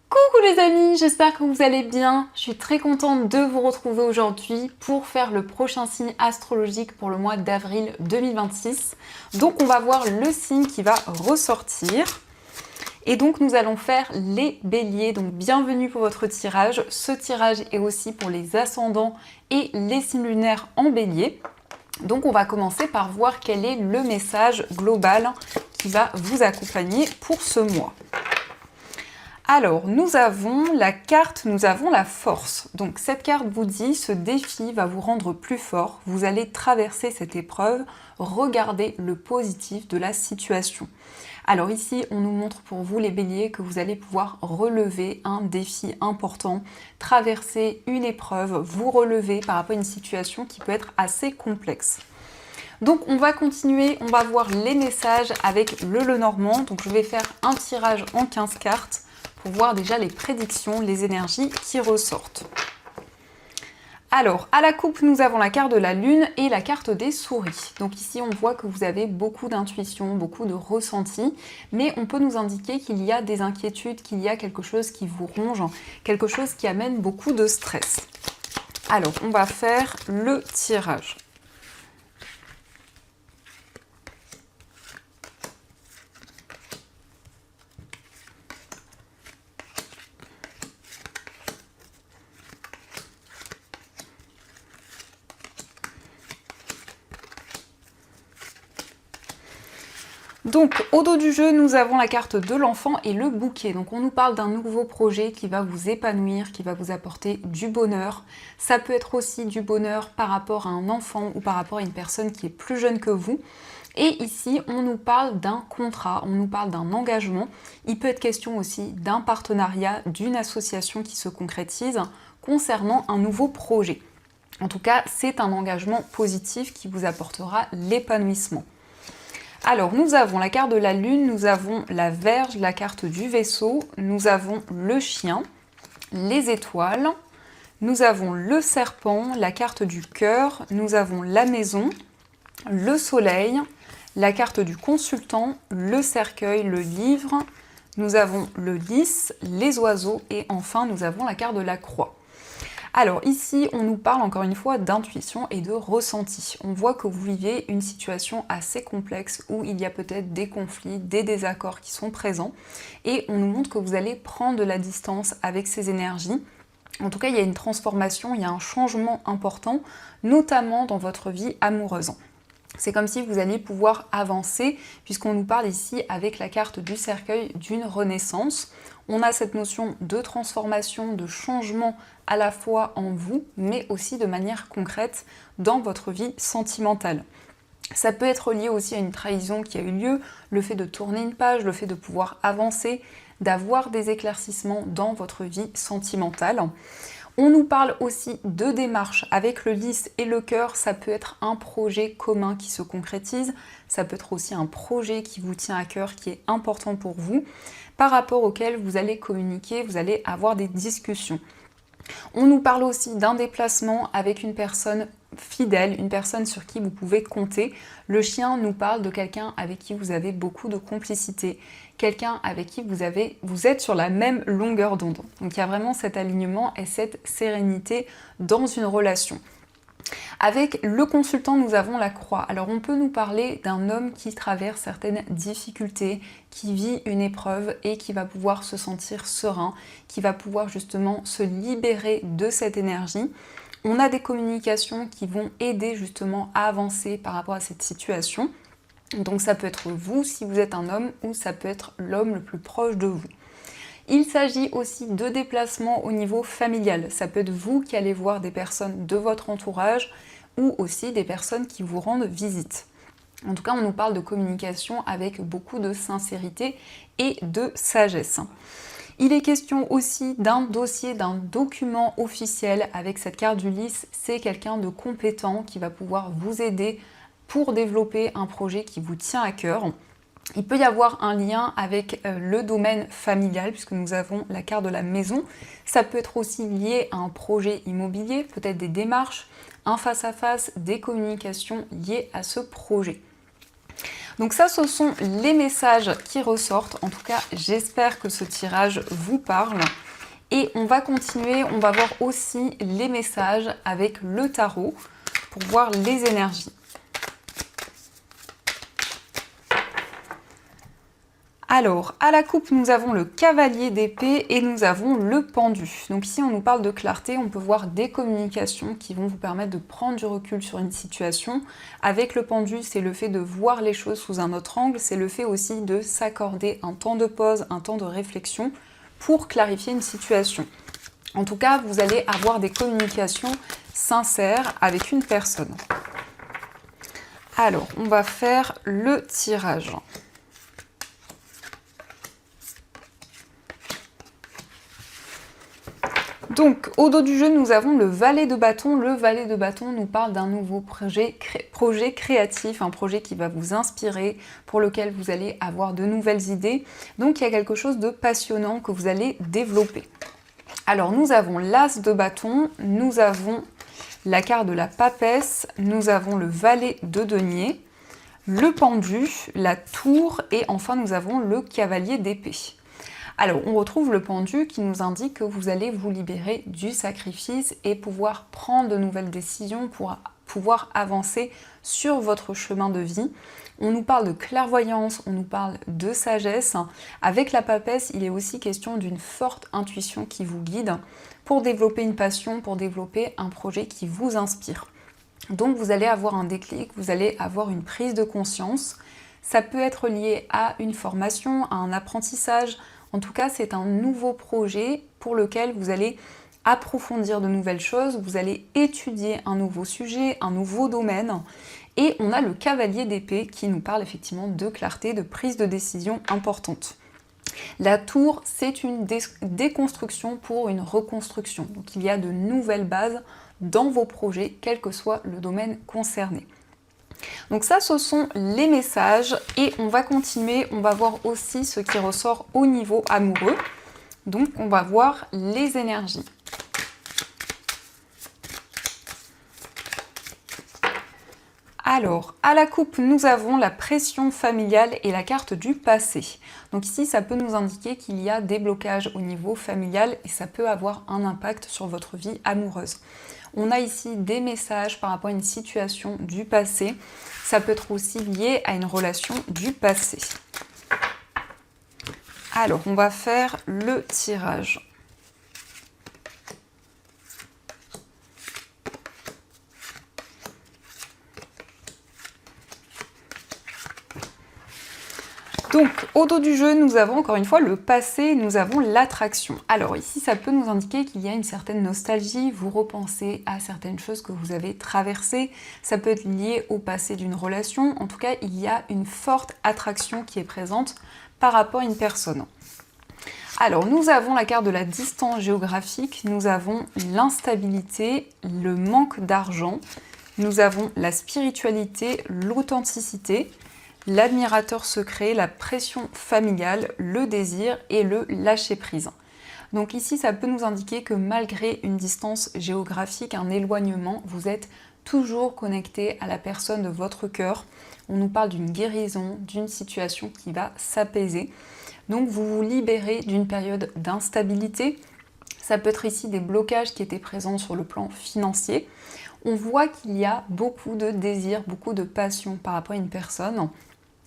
Coucou les amis, j'espère que vous allez bien. Je suis très contente de vous retrouver aujourd'hui pour faire le prochain signe astrologique pour le mois d'avril 2026. Donc on va voir le signe qui va ressortir. Et donc nous allons faire les béliers, donc bienvenue pour votre tirage. Ce tirage est aussi pour les ascendants et les signes lunaires en bélier. Donc on va commencer par voir quel est le message global qui va vous accompagner pour ce mois. Alors, nous avons la carte, nous avons la force. Donc cette carte vous dit, ce défi va vous rendre plus fort, vous allez traverser cette épreuve, regardez le positif de la situation. Alors ici, on nous montre pour vous les béliers que vous allez pouvoir relever un défi important, traverser une épreuve, vous relever par rapport à une situation qui peut être assez complexe. Donc on va continuer, on va voir les messages avec le Lenormand. Donc je vais faire un tirage en 15 cartes pour voir déjà les prédictions, les énergies qui ressortent. Alors, à la coupe, nous avons la carte de la lune et la carte des souris. Donc ici, on voit que vous avez beaucoup d'intuition, beaucoup de ressenti, mais on peut nous indiquer qu'il y a des inquiétudes, qu'il y a quelque chose qui vous ronge, quelque chose qui amène beaucoup de stress. Alors, on va faire le tirage. Donc, au dos du jeu, nous avons la carte de l'enfant et le bouquet. Donc, on nous parle d'un nouveau projet qui va vous épanouir, qui va vous apporter du bonheur. Ça peut être aussi du bonheur par rapport à un enfant ou par rapport à une personne qui est plus jeune que vous. Et ici, on nous parle d'un contrat, on nous parle d'un engagement. Il peut être question aussi d'un partenariat, d'une association qui se concrétise concernant un nouveau projet. En tout cas, c'est un engagement positif qui vous apportera l'épanouissement. Alors, nous avons la carte de la lune, nous avons la Vierge, la carte du vaisseau, nous avons le chien, les étoiles, nous avons le serpent, la carte du cœur, nous avons la maison, le soleil, la carte du consultant, le cercueil, le livre, nous avons le lys, les oiseaux et enfin nous avons la carte de la croix. Alors ici, on nous parle encore une fois d'intuition et de ressenti. On voit que vous vivez une situation assez complexe où il y a peut-être des conflits, des désaccords qui sont présents et on nous montre que vous allez prendre de la distance avec ces énergies. En tout cas, il y a une transformation, il y a un changement important, notamment dans votre vie amoureuse. C'est comme si vous alliez pouvoir avancer, puisqu'on nous parle ici avec la carte du cercueil d'une renaissance. On a cette notion de transformation, de changement à la fois en vous, mais aussi de manière concrète dans votre vie sentimentale. Ça peut être lié aussi à une trahison qui a eu lieu, le fait de tourner une page, le fait de pouvoir avancer, d'avoir des éclaircissements dans votre vie sentimentale. On nous parle aussi de démarche avec le lys et le cœur, ça peut être un projet commun qui se concrétise, ça peut être aussi un projet qui vous tient à cœur, qui est important pour vous, par rapport auquel vous allez communiquer, vous allez avoir des discussions. On nous parle aussi d'un déplacement avec une personne fidèle, une personne sur qui vous pouvez compter. Le chien nous parle de quelqu'un avec qui vous avez beaucoup de complicité, quelqu'un avec qui vous êtes sur la même longueur d'onde. Donc il y a vraiment cet alignement et cette sérénité dans une relation. Avec le consultant, nous avons la croix. Alors on peut nous parler d'un homme qui traverse certaines difficultés, qui vit une épreuve et qui va pouvoir se sentir serein, qui va pouvoir justement se libérer de cette énergie. On a des communications qui vont aider justement à avancer par rapport à cette situation. Donc ça peut être vous si vous êtes un homme ou ça peut être l'homme le plus proche de vous. Il s'agit aussi de déplacements au niveau familial. Ça peut être vous qui allez voir des personnes de votre entourage ou aussi des personnes qui vous rendent visite. En tout cas, on nous parle de communication avec beaucoup de sincérité et de sagesse. Il est question aussi d'un dossier, d'un document officiel avec cette carte du lys. C'est quelqu'un de compétent qui va pouvoir vous aider pour développer un projet qui vous tient à cœur. Il peut y avoir un lien avec le domaine familial puisque nous avons la carte de la maison. Ça peut être aussi lié à un projet immobilier, peut-être des démarches, un face-à-face, des communications liées à ce projet. Donc ça, ce sont les messages qui ressortent. En tout cas, j'espère que ce tirage vous parle. Et on va continuer, on va voir aussi les messages avec le tarot pour voir les énergies. Alors, à la coupe, nous avons le cavalier d'épée et nous avons le pendu. Donc ici, on nous parle de clarté, on peut voir des communications qui vont vous permettre de prendre du recul sur une situation. Avec le pendu, c'est le fait de voir les choses sous un autre angle, c'est le fait aussi de s'accorder un temps de pause, un temps de réflexion pour clarifier une situation. En tout cas, vous allez avoir des communications sincères avec une personne. Alors, on va faire le tirage. Donc, au dos du jeu, nous avons le valet de bâton. Le valet de bâton nous parle d'un nouveau projet créatif, un projet qui va vous inspirer, pour lequel vous allez avoir de nouvelles idées. Donc, il y a quelque chose de passionnant que vous allez développer. Alors, nous avons l'as de bâton, nous avons la carte de la papesse, nous avons le valet de denier, le pendu, la tour et enfin, nous avons le cavalier d'épée. Alors, on retrouve le pendu qui nous indique que vous allez vous libérer du sacrifice et pouvoir prendre de nouvelles décisions pour pouvoir avancer sur votre chemin de vie. On nous parle de clairvoyance, on nous parle de sagesse. Avec la papesse, il est aussi question d'une forte intuition qui vous guide pour développer une passion, pour développer un projet qui vous inspire. Donc, vous allez avoir un déclic, vous allez avoir une prise de conscience. Ça peut être lié à une formation, à un apprentissage. En tout cas, c'est un nouveau projet pour lequel vous allez approfondir de nouvelles choses, vous allez étudier un nouveau sujet, un nouveau domaine. Et on a le cavalier d'épée qui nous parle effectivement de clarté, de prise de décision importante. La tour, c'est une déconstruction pour une reconstruction. Donc il y a de nouvelles bases dans vos projets, quel que soit le domaine concerné. Donc ça, ce sont les messages et on va continuer, on va voir aussi ce qui ressort au niveau amoureux. Donc on va voir les énergies. Alors, à la coupe, nous avons la pression familiale et la carte du passé. Donc ici, ça peut nous indiquer qu'il y a des blocages au niveau familial et ça peut avoir un impact sur votre vie amoureuse. On a ici des messages par rapport à une situation du passé. Ça peut être aussi lié à une relation du passé. Alors, on va faire le tirage. Donc, au dos du jeu, nous avons encore une fois le passé, nous avons l'attraction. Alors ici, ça peut nous indiquer qu'il y a une certaine nostalgie, vous repensez à certaines choses que vous avez traversées, ça peut être lié au passé d'une relation, en tout cas, il y a une forte attraction qui est présente par rapport à une personne. Alors, nous avons la carte de la distance géographique, nous avons l'instabilité, le manque d'argent, nous avons la spiritualité, l'authenticité, l'admirateur secret, la pression familiale, le désir et le lâcher-prise. Donc ici, ça peut nous indiquer que malgré une distance géographique, un éloignement, vous êtes toujours connecté à la personne de votre cœur. On nous parle d'une guérison, d'une situation qui va s'apaiser. Donc vous vous libérez d'une période d'instabilité. Ça peut être ici des blocages qui étaient présents sur le plan financier. On voit qu'il y a beaucoup de désir, beaucoup de passion par rapport à une personne.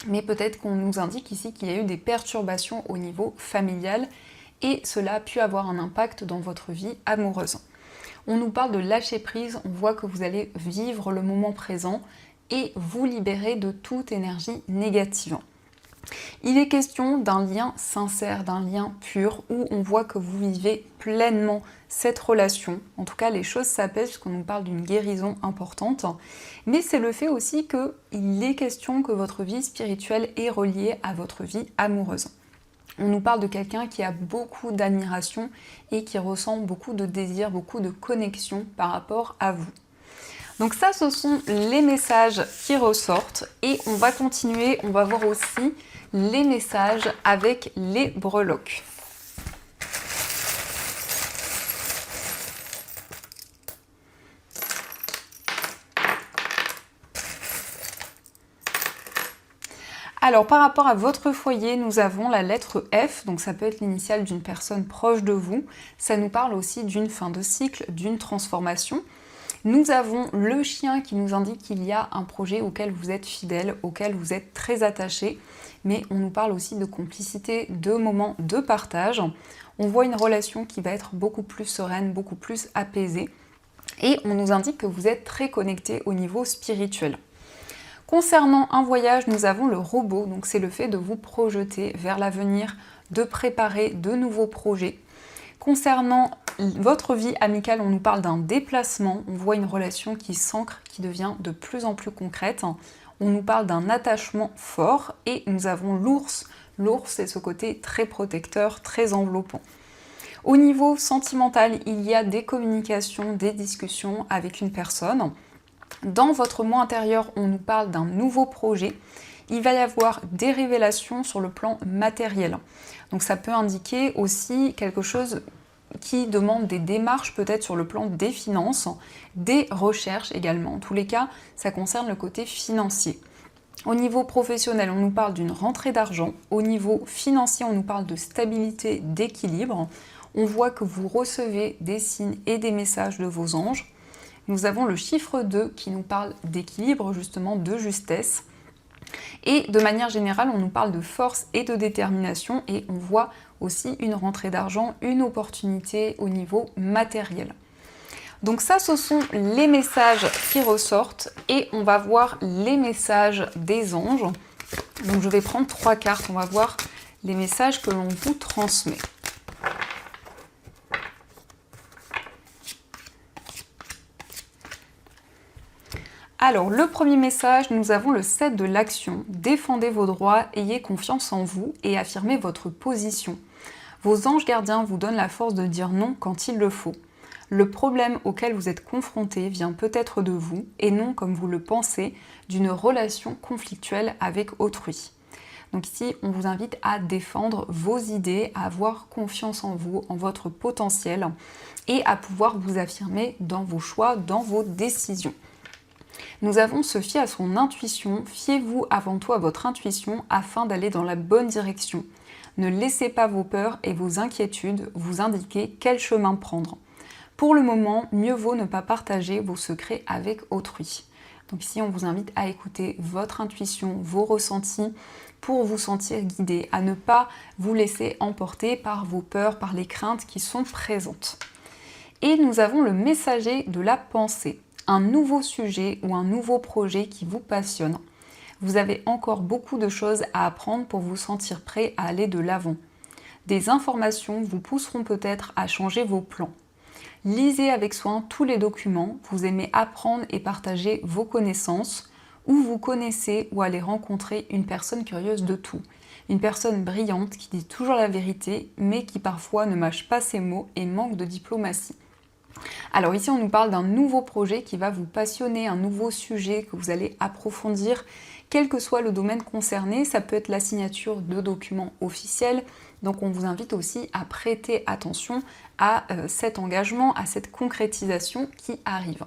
Mais peut-être qu'on nous indique ici qu'il y a eu des perturbations au niveau familial et cela a pu avoir un impact dans votre vie amoureuse. On nous parle de lâcher prise, on voit que vous allez vivre le moment présent et vous libérer de toute énergie négative. Il est question d'un lien sincère, d'un lien pur où on voit que vous vivez pleinement cette relation. En tout cas, les choses s'apaisent puisqu'on nous parle d'une guérison importante. Mais c'est le fait aussi qu'il est question que votre vie spirituelle est reliée à votre vie amoureuse. On nous parle de quelqu'un qui a beaucoup d'admiration et qui ressent beaucoup de désir, beaucoup de connexion par rapport à vous. Donc ça, ce sont les messages qui ressortent et on va continuer, on va voir aussi les messages avec les breloques. Alors par rapport à votre foyer, nous avons la lettre F, donc ça peut être l'initiale d'une personne proche de vous. Ça nous parle aussi d'une fin de cycle, d'une transformation. Nous avons le chien qui nous indique qu'il y a un projet auquel vous êtes fidèle, auquel vous êtes très attaché, mais on nous parle aussi de complicité, de moments de partage. On voit une relation qui va être beaucoup plus sereine, beaucoup plus apaisée, et on nous indique que vous êtes très connecté au niveau spirituel. Concernant un voyage, nous avons le robot, donc c'est le fait de vous projeter vers l'avenir, de préparer de nouveaux projets. Concernant votre vie amicale, on nous parle d'un déplacement, on voit une relation qui s'ancre, qui devient de plus en plus concrète. On nous parle d'un attachement fort et nous avons l'ours. L'ours, c'est ce côté très protecteur, très enveloppant. Au niveau sentimental, il y a des communications, des discussions avec une personne. Dans votre moi intérieur, on nous parle d'un nouveau projet. Il va y avoir des révélations sur le plan matériel. Donc ça peut indiquer aussi quelque chose qui demande des démarches peut-être sur le plan des finances, des recherches également. En tous les cas, ça concerne le côté financier. Au niveau professionnel, on nous parle d'une rentrée d'argent. Au niveau financier, on nous parle de stabilité, d'équilibre. On voit que vous recevez des signes et des messages de vos anges. Nous avons le chiffre 2 qui nous parle d'équilibre, justement de justesse. Et de manière générale, on nous parle de force et de détermination et on voit aussi une rentrée d'argent, une opportunité au niveau matériel. Donc ça, ce sont les messages qui ressortent et on va voir les messages des anges. Donc je vais prendre 3 cartes, on va voir les messages que l'on vous transmet. Alors, le premier message, nous avons le 7 de l'action. Défendez vos droits, ayez confiance en vous et affirmez votre position. Vos anges gardiens vous donnent la force de dire non quand il le faut. Le problème auquel vous êtes confronté vient peut-être de vous et non, comme vous le pensez, d'une relation conflictuelle avec autrui. Donc ici, on vous invite à défendre vos idées, à avoir confiance en vous, en votre potentiel et à pouvoir vous affirmer dans vos choix, dans vos décisions. Nous avons se fier à son intuition, fiez-vous avant tout à votre intuition afin d'aller dans la bonne direction. Ne laissez pas vos peurs et vos inquiétudes vous indiquer quel chemin prendre. Pour le moment, mieux vaut ne pas partager vos secrets avec autrui. Donc ici, on vous invite à écouter votre intuition, vos ressentis, pour vous sentir guidé, à ne pas vous laisser emporter par vos peurs, par les craintes qui sont présentes. Et nous avons le messager de la pensée. Un nouveau sujet ou un nouveau projet qui vous passionne. Vous avez encore beaucoup de choses à apprendre pour vous sentir prêt à aller de l'avant. Des informations vous pousseront peut-être à changer vos plans. Lisez avec soin tous les documents, vous aimez apprendre et partager vos connaissances, ou vous connaissez ou allez rencontrer une personne curieuse de tout. Une personne brillante qui dit toujours la vérité, mais qui parfois ne mâche pas ses mots et manque de diplomatie. Alors ici, on nous parle d'un nouveau projet qui va vous passionner, un nouveau sujet que vous allez approfondir, quel que soit le domaine concerné. Ça peut être la signature de documents officiels. Donc on vous invite aussi à prêter attention à cet engagement, à cette concrétisation qui arrive.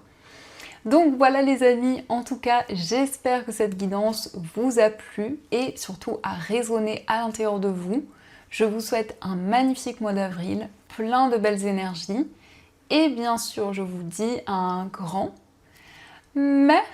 Donc voilà les amis, en tout cas, j'espère que cette guidance vous a plu et surtout a résonné à l'intérieur de vous. Je vous souhaite un magnifique mois d'avril, plein de belles énergies. Et bien sûr, je vous dis un grand merci.